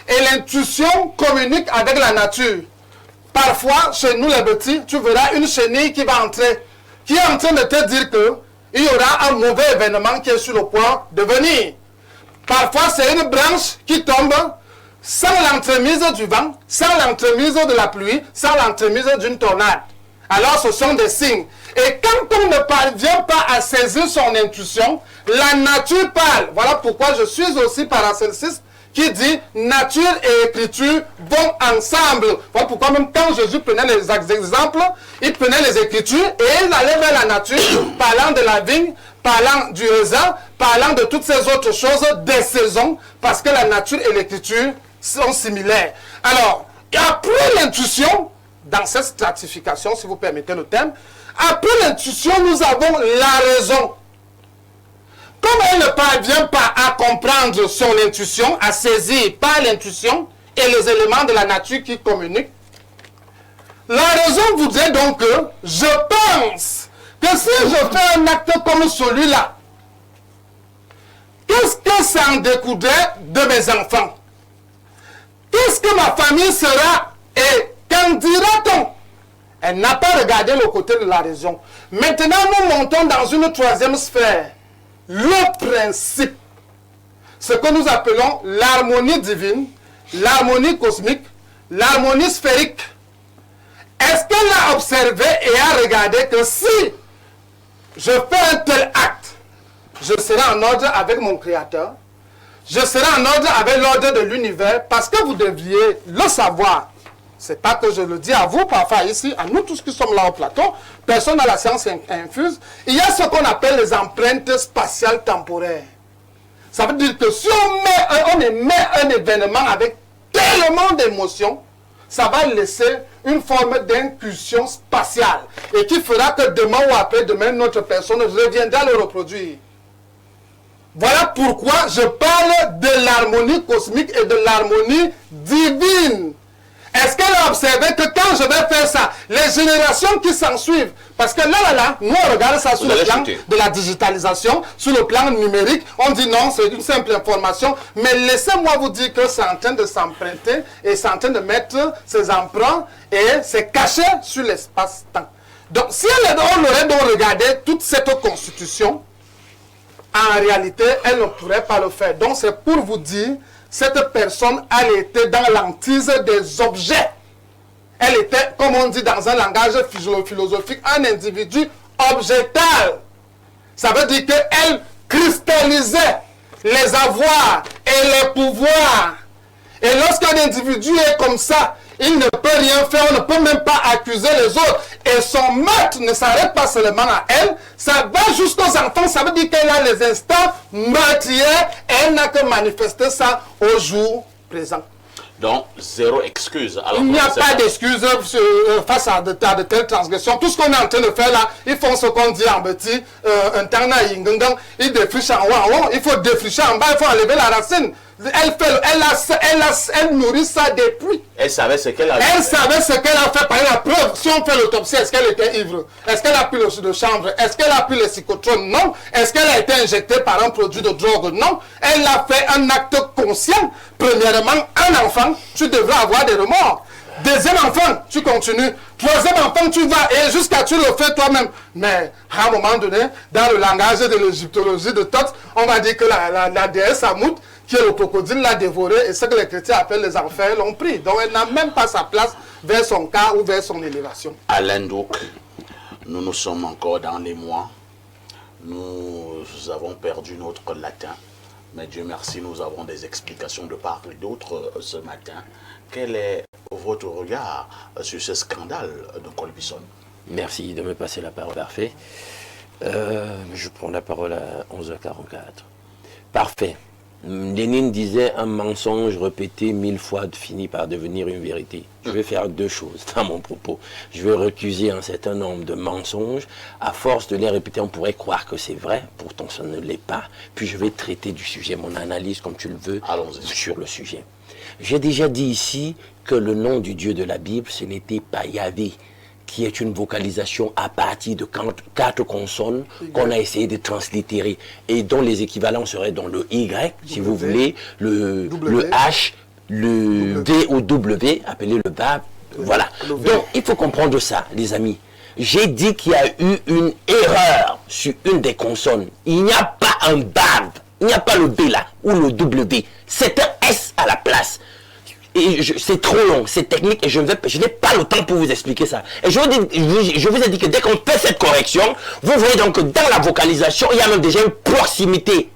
Et l'intuition communique avec la nature. Parfois, chez nous les petits, tu verras une chenille qui va entrer, qui est en train de te dire que il y aura un mauvais événement qui est sur le point de venir. Parfois, c'est une branche qui tombe sans l'entremise du vent, sans l'entremise de la pluie, sans l'entremise d'une tornade. Alors, ce sont des signes. Et quand on ne parvient pas à saisir son intuition, la nature parle. Voilà pourquoi je suis aussi Paracelsiste qui dit nature et écriture vont ensemble. Voilà pourquoi même quand Jésus prenait les exemples, il prenait les écritures et il allait vers la nature, parlant de la vigne, parlant du raisin, parlant de toutes ces autres choses, des saisons, parce que la nature et l'écriture sont similaires. Alors, après l'intuition, dans cette stratification, si vous permettez le terme, après l'intuition, nous avons la raison. Comme elle ne parvient pas à comprendre son intuition, à saisir par l'intuition et les éléments de la nature qui communiquent, la raison voudrait donc que je pense que si je fais un acte comme celui-là, qu'est-ce que ça en découdrait de mes enfants? Qu'est-ce que ma famille sera et qu'en dira-t-on? Elle n'a pas regardé le côté de la raison. Maintenant, nous montons dans une troisième sphère. Le principe, ce que nous appelons l'harmonie divine, l'harmonie cosmique, l'harmonie sphérique. Est-ce qu'elle a observé et a regardé que si je fais un tel acte, je serai en ordre avec mon Créateur, je serai en ordre avec l'ordre de l'univers, parce que vous deviez le savoir. C'est pas que je le dis à vous, parfois ici, à nous tous qui sommes là au plateau, personne n'a la science infuse. Il y a ce qu'on appelle les empreintes spatiales temporaires. Ça veut dire que si on émet un événement avec tellement d'émotions, ça va laisser une forme d'impulsion spatiale et qui fera que demain ou après-demain, notre personne reviendra le reproduire. Voilà pourquoi je parle de l'harmonie cosmique et de l'harmonie divine. Est-ce qu'elle a observé que quand je vais faire ça, les générations qui s'en suivent, parce que là, nous on regarde ça sur le plan de la digitalisation, sur le plan numérique, on dit non, c'est une simple information, mais laissez-moi vous dire que c'est en train de s'emprunter et c'est en train de mettre ses empreintes et c'est caché sur l'espace-temps. Donc si on aurait donc regardé toute cette constitution, en réalité, elle ne pourrait pas le faire. Donc c'est pour vous dire, cette personne, elle était dans l'antise des objets. Elle était, comme on dit dans un langage philosophique, un individu objectal. Ça veut dire qu'elle cristallisait les avoirs et les pouvoirs. Et lorsqu'un individu est comme ça, il ne peut rien faire, on ne peut même pas accuser les autres. Et son maître ne s'arrête pas seulement à elle, ça va jusqu'aux enfants, ça veut dire qu'elle a les instants meurtriers et elle n'a que manifesté ça au jour présent. Donc, zéro excuse. Alors, il n'y a pas d'excuse face à de telles transgressions. Tout ce qu'on est en train de faire là, ils font ce qu'on dit en petit, un tana yingangang, ils défrichent en haut, il faut défricher en bas, il faut enlever la racine. Elle nourrit ça depuis. Elle savait ce qu'elle a fait. Elle savait ce qu'elle a fait. Par la preuve, si on fait l'autopsie, est-ce qu'elle était ivre? Est-ce qu'elle a pris le jus de chanvre? Est-ce qu'elle a pris le psychotrone? Non. Est-ce qu'elle a été injectée par un produit de drogue? Non. Elle a fait un acte conscient. Premièrement, un enfant, tu devrais avoir des remords. Deuxième enfant, tu continues. Troisième enfant, tu vas et jusqu'à tu le fais toi-même. Mais à un moment donné, dans le langage de l'égyptologie de Thoth, on va dire que la déesse Amout, qui est le crocodile, l'a dévoré et ce que les chrétiens appellent les enfers l'ont pris. Donc elle n'a même pas sa place vers son cas ou vers son élévation. Alain Douk, nous sommes encore dans les mois. Nous avons perdu notre latin. Mais Dieu merci, nous avons des explications de part et d'autre ce matin. Quel est votre regard sur ce scandale de Colbison? Merci de me passer la parole. Parfait. Je prends la parole à 11h44. Parfait. Lénine disait un mensonge répété 1000 fois finit par devenir une vérité. Je vais faire deux choses dans mon propos. Je vais recuser un certain nombre de mensonges. À force de les répéter, on pourrait croire que c'est vrai. Pourtant, ça ne l'est pas. Puis je vais traiter du sujet, mon analyse comme tu le veux, sur le sujet. J'ai déjà dit ici que le nom du Dieu de la Bible, ce n'était pas Yahvé, qui est une vocalisation à partir de 4 consonnes qu'on a essayé de translittérer et dont les équivalents seraient dans le Y, si vous voulez, le H, le V ou W, appelé le VAB. Voilà. Donc, il faut comprendre ça, les amis. J'ai dit qu'il y a eu une erreur sur une des consonnes. Il n'y a pas un VAB, il n'y a pas le B là, ou le W. C'est un S à la place. Et c'est trop long, c'est technique et je n'ai pas le temps pour vous expliquer ça. Et je vous ai dit que dès qu'on fait cette correction, vous voyez donc que dans la vocalisation, il y a même déjà une proximité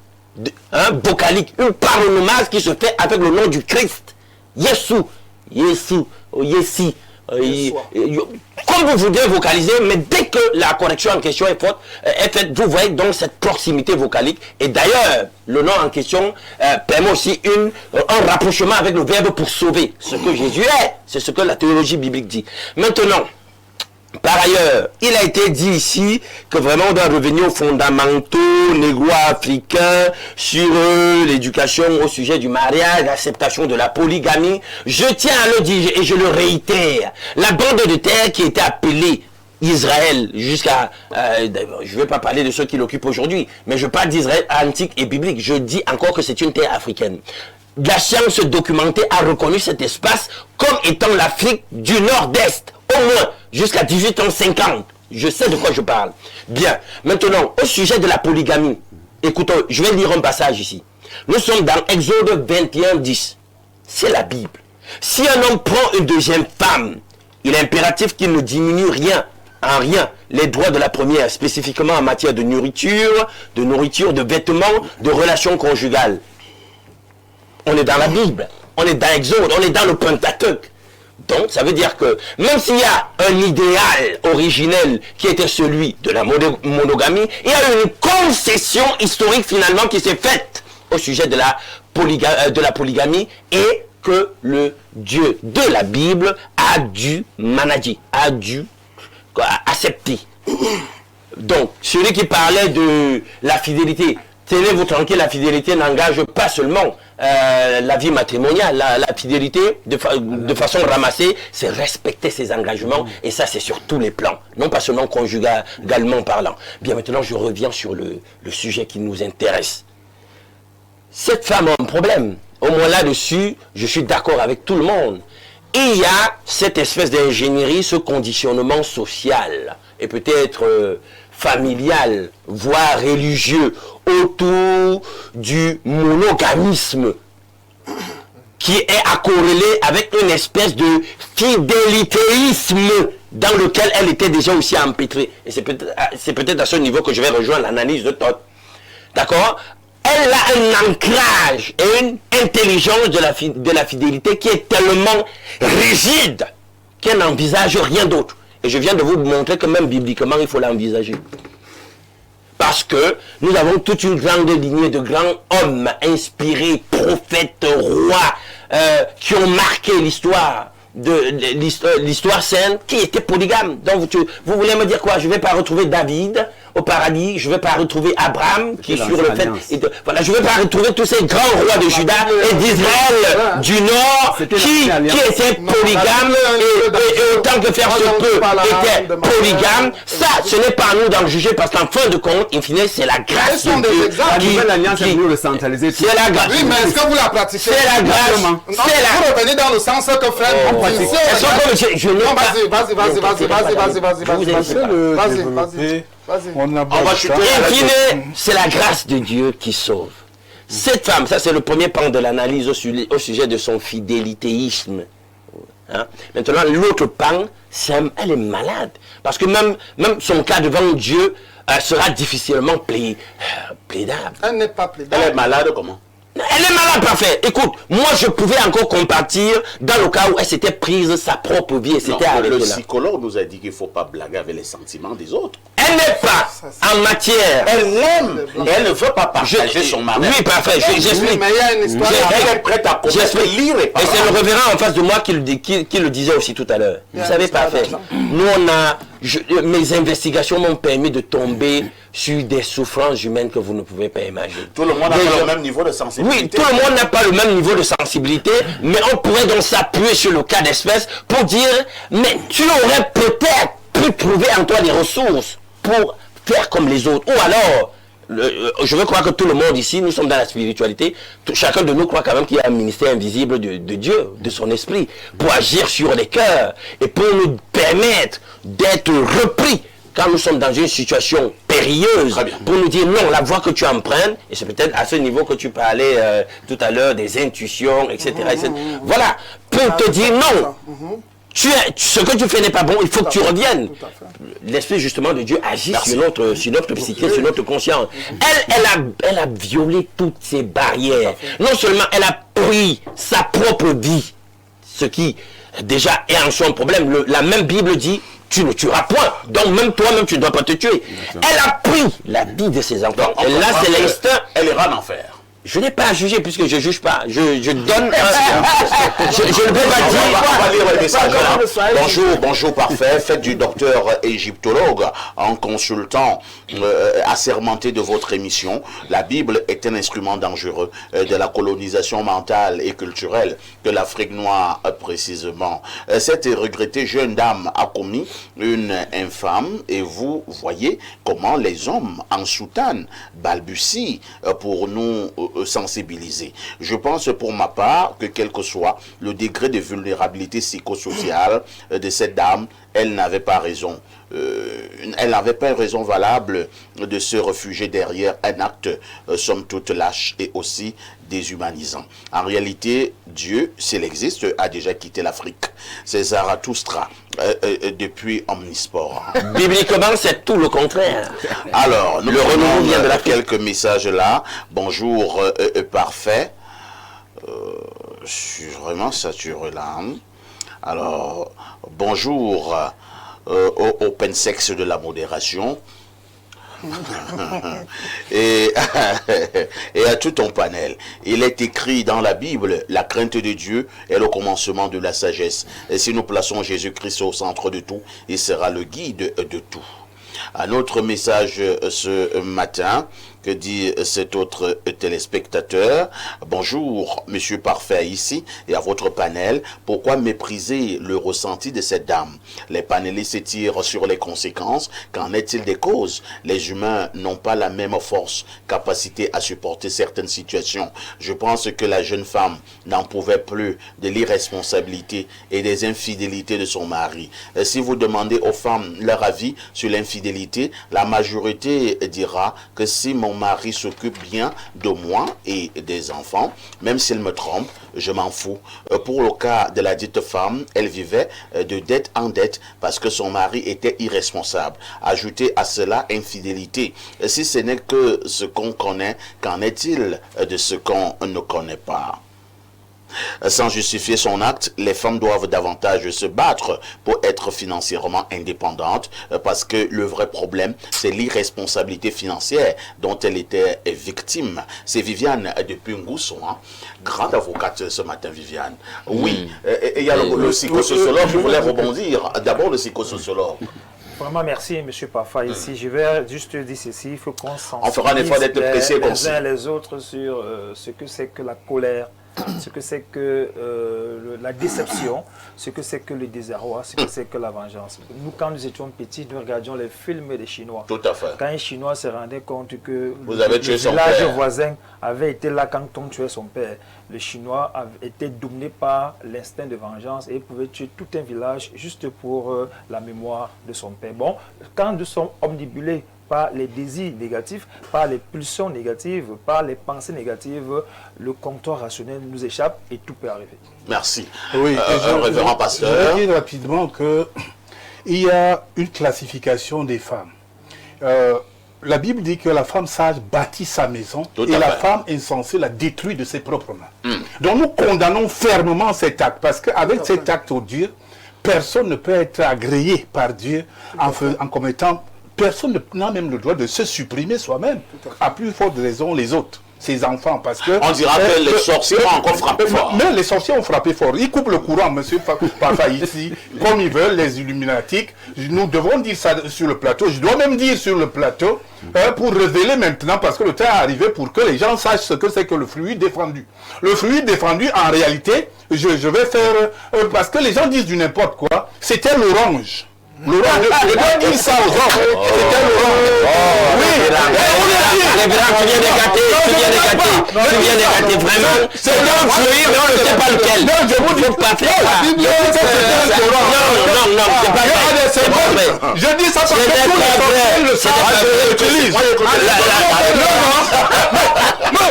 vocalique, une paronomase qui se fait avec le nom du Christ. Yesou, Yesou, Yessi. Comme vous voudrez vocaliser, mais dès que la correction en question est faite, vous voyez donc cette proximité vocalique. Et d'ailleurs, le nom en question permet aussi un rapprochement avec le verbe pour sauver. Ce que Jésus est, c'est ce que la théologie biblique dit. Maintenant, par ailleurs, il a été dit ici que vraiment on doit revenir aux fondamentaux négro-africains sur l'éducation au sujet du mariage, l'acceptation de la polygamie. Je tiens à le dire et je le réitère. La bande de terre qui était appelée Israël jusqu'à... je ne vais pas parler de ceux qui l'occupent aujourd'hui, mais je parle d'Israël antique et biblique. Je dis encore que c'est une terre africaine. La science documentée a reconnu cet espace comme étant l'Afrique du Nord-Est, au moins jusqu'à 1850. Je sais de quoi je parle. Bien. Maintenant, au sujet de la polygamie, écoutons, je vais lire un passage ici. Nous sommes dans Exode 21, 10. C'est la Bible. Si un homme prend une deuxième femme, il est impératif qu'il ne diminue en rien les droits de la première, spécifiquement en matière de nourriture, de vêtements, de relations conjugales. On est dans la Bible, on est dans Exode, on est dans le Pentateuque. Donc, ça veut dire que même s'il y a un idéal originel qui était celui de la monogamie, il y a une concession historique finalement qui s'est faite au sujet de la polygamie et que le Dieu de la Bible a dû manager, a dû accepter. Donc, celui qui parlait de la fidélité, tenez-vous tranquille, la fidélité n'engage pas seulement la vie matrimoniale. La fidélité, de façon ramassée, c'est respecter ses engagements. Et ça, c'est sur tous les plans. Non pas seulement conjugalement parlant. Bien, maintenant, je reviens sur le sujet qui nous intéresse. Cette femme a un problème. Au moins là-dessus, je suis d'accord avec tout le monde. Et il y a cette espèce d'ingénierie, ce conditionnement social. Et peut-être... familial, voire religieux, autour du monogamisme qui est accorrélé avec une espèce de fidélitéisme dans lequel elle était déjà aussi empêtrée. Et c'est peut-être à ce niveau que je vais rejoindre l'analyse de Thoth. D'accord? Elle a un ancrage et une intelligence de la fidélité qui est tellement rigide qu'elle n'envisage rien d'autre. Et je viens de vous montrer que même bibliquement, il faut l'envisager. Parce que nous avons toute une grande lignée de grands hommes inspirés, prophètes, rois, qui ont marqué l'histoire sainte, qui étaient polygames. Donc vous voulez me dire quoi? Je ne vais pas retrouver David au paradis, je ne vais pas retrouver Abraham qui est sur le fait. Voilà, je ne vais pas retrouver tous ces grands rois de Juda et d'Israël du Nord qui étaient polygames et autant que faire se peut étaient polygames. Ça, ce n'est pas à nous d'en juger parce qu'en fin de compte, in fine, c'est la grâce de Dieu. La nouvelle alliance est pour le centraliser. C'est la grâce. Oui, mais est-ce que vous la pratiquez? C'est la grâce. Non, vous revenez dans le sens que frère, c'est la grâce de Dieu qui sauve. Cette femme, ça c'est le premier pan de l'analyse au sujet de son fidélitéisme. Hein? Maintenant, l'autre pan, elle est malade. Parce que même son cas devant Dieu sera difficilement plaidable. Elle n'est pas plaidable. Elle est malade comment? Elle est malade, parfait. Écoute, moi je pouvais encore compatir dans le cas où elle s'était prise sa propre vie et s'était arrêtée là. Le psychologue nous a dit qu'il ne faut pas blaguer avec les sentiments des autres. Elle n'est pas en matière. Elle l'aime. Elle ne veut pas partager son mari. Oui, parfait. J'explique. Mais il y a une histoire. Elle est prête à lire et et c'est le révérend en face de moi qui le disait aussi tout à l'heure. Vous savez, parfait. Nous, mes investigations m'ont permis de tomber sur des souffrances humaines que vous ne pouvez pas imaginer. Tout le monde n'a pas le même niveau de sensibilité. Oui, tout le monde n'a pas le même niveau de sensibilité, mais on pourrait donc s'appuyer sur le cas d'espèce pour dire, mais tu aurais peut-être pu trouver en toi des ressources pour faire comme les autres. Ou alors, je veux croire que tout le monde ici, nous sommes dans la spiritualité, chacun de nous croit quand même qu'il y a un ministère invisible de Dieu, de son esprit, pour agir sur les cœurs et pour nous permettre d'être repris quand nous sommes dans une situation périlleuse, pour nous dire non, la voie que tu empruntes, et c'est peut-être à ce niveau que tu parlais tout à l'heure des intuitions, etc. etc. Voilà, pour te dire non. Ce que tu fais n'est pas bon, il faut que tu reviennes. L'esprit justement de Dieu agit sur notre psyché, sur notre conscience. Elle a violé toutes ces barrières. Non seulement elle a pris sa propre vie, ce qui déjà est en soi un problème. La même Bible dit, tu ne tueras point. Donc même toi-même, tu ne dois pas te tuer. Elle a pris la vie de ses enfants. Et là, c'est l'instinct. Elle ira en enfer. Je n'ai pas à juger puisque je ne juge pas. Je donne je ne peux pas dire. On va lire le message là. Bonjour parfait. Faites du docteur égyptologue en consultant assermenté de votre émission. La Bible est un instrument dangereux de la colonisation mentale et culturelle de l'Afrique noire précisément. Cette regrettée jeune dame a commis une infâme et vous voyez comment les hommes en soutane balbutient pour nous sensibiliser. Je pense pour ma part que quel que soit le degré de vulnérabilité psychosociale de cette dame, elle n'avait pas raison. Elle n'avait pas une raison valable de se réfugier derrière un acte somme toute lâche et aussi déshumanisant. En réalité, Dieu, s'il existe, a déjà quitté l'Afrique. C'est Zarathustra depuis Omnisport. Bibliquement, c'est tout le contraire. Alors, nous renouveau vient de quelques messages là. Bonjour, parfait. Je suis vraiment saturé là. Alors, bonjour au open sexe de la modération. et à tout ton panel. Il est écrit dans la Bible, la crainte de Dieu est le commencement de la sagesse. Et si nous plaçons Jésus-Christ au centre de tout, il sera le guide de tout. Un autre message ce matin, que dit cet autre téléspectateur. Bonjour, monsieur parfait ici et à votre panel. Pourquoi mépriser le ressenti de cette dame? Les panélistes tirent sur les conséquences. Qu'en est-il des causes? Les humains n'ont pas la même force, capacité à supporter certaines situations. Je pense que la jeune femme n'en pouvait plus de l'irresponsabilité et des infidélités de son mari. Si vous demandez aux femmes leur avis sur l'infidélité, la majorité dira que si mon mari s'occupe bien de moi et des enfants, même s'il me trompe, je m'en fous. Pour le cas de la dite femme, elle vivait de dette en dette parce que son mari était irresponsable. Ajoutez à cela infidélité. Si ce n'est que ce qu'on connaît, qu'en est-il de ce qu'on ne connaît pas? Sans justifier son acte, les femmes doivent davantage se battre pour être financièrement indépendantes parce que le vrai problème, c'est l'irresponsabilité financière dont elle était victime. C'est Viviane depuis Ngousso, hein? Grande avocate ce matin, Viviane. Oui, et il y a le psychosociologue, je voulais rebondir. D'abord le psychosociologue. Vraiment, merci, M. Pafa. Ici, je vais juste dire ceci, il faut qu'on On fera un effort d'être précis comme les uns et les autres sur ce que c'est que la colère, ce que c'est que la déception, ce que c'est que le désarroi, ce que c'est que la vengeance. Nous, quand nous étions petits, nous regardions les films des Chinois. Tout à fait. Quand un Chinois se rendait compte que le village voisin avait été là quand on tuait son père, le Chinois était dominé par l'instinct de vengeance et il pouvait tuer tout un village juste pour la mémoire de son père. Bon, quand nous sommes omnibulés par les désirs négatifs, par les pulsions négatives, par les pensées négatives, le comptoir rationnel nous échappe et tout peut arriver. Merci. Oui, révérend pasteur. Je veux dire rapidement qu'il y a une classification des femmes. La Bible dit que la femme sage bâtit sa maison et la femme insensée la détruit de ses propres mains. Donc nous condamnons fermement cet acte parce qu'avec cet acte odieux, personne ne peut être agréé par Dieu en commettant. Personne n'a même le droit de se supprimer soi-même, à plus forte raison les autres, ses enfants, parce que... On dira que les sorciers ont encore frappé fort. Mais les sorciers ont frappé fort. Ils coupent le courant, monsieur Pafa, ici, comme ils veulent, les illuminatiques. Nous devons dire ça sur le plateau. Je dois même dire sur le plateau, pour révéler maintenant, parce que le temps est arrivé pour que les gens sachent ce que c'est que le fluide défendu. Le fluide défendu, en réalité, je vais faire... parce que les gens disent du n'importe quoi, c'était l'orange. L'orange, je dois dire ça aux hommes. C'était l'orange. Oui, tu viens de gâter, vraiment. C'est un fluide, mais on ne sait pas lequel. Non, je vous dis pas faire ça. Non, c'est pas vrai. Je dis ça parce que tous les sorciers le savent, l'utilisent. Mais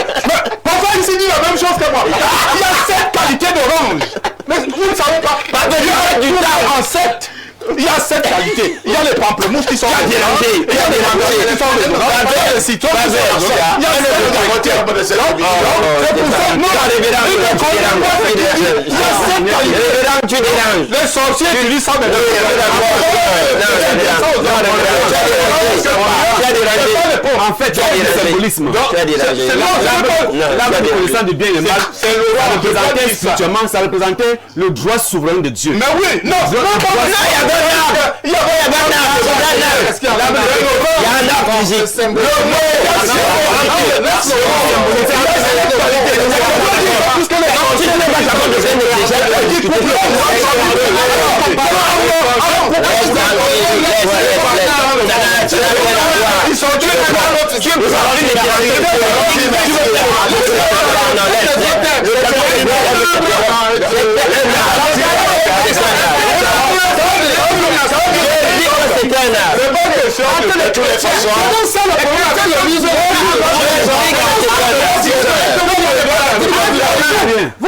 pourquoi ici dit la même chose que moi? Il y a 7 qualités d'orange. Mais vous ne savez pas. Il y a 7. Il y a 7 qualités. Il y a les pamplemousses qui sont dérangés. Il y a les pamplemousses qui sont dérangés. Il y a les citrons qui sont dérangés. Il y a les c'est pour ça que nous, les sorciers utilisent ça maintenant. En fait, il y a du symbolisme. L'âme connaissant du bien et le mal, ça représentait spirituellement, ça représentait le droit souverain de Dieu. Mais oui, non, il y a Il y a un arbre physique. De toutes les façons. Vous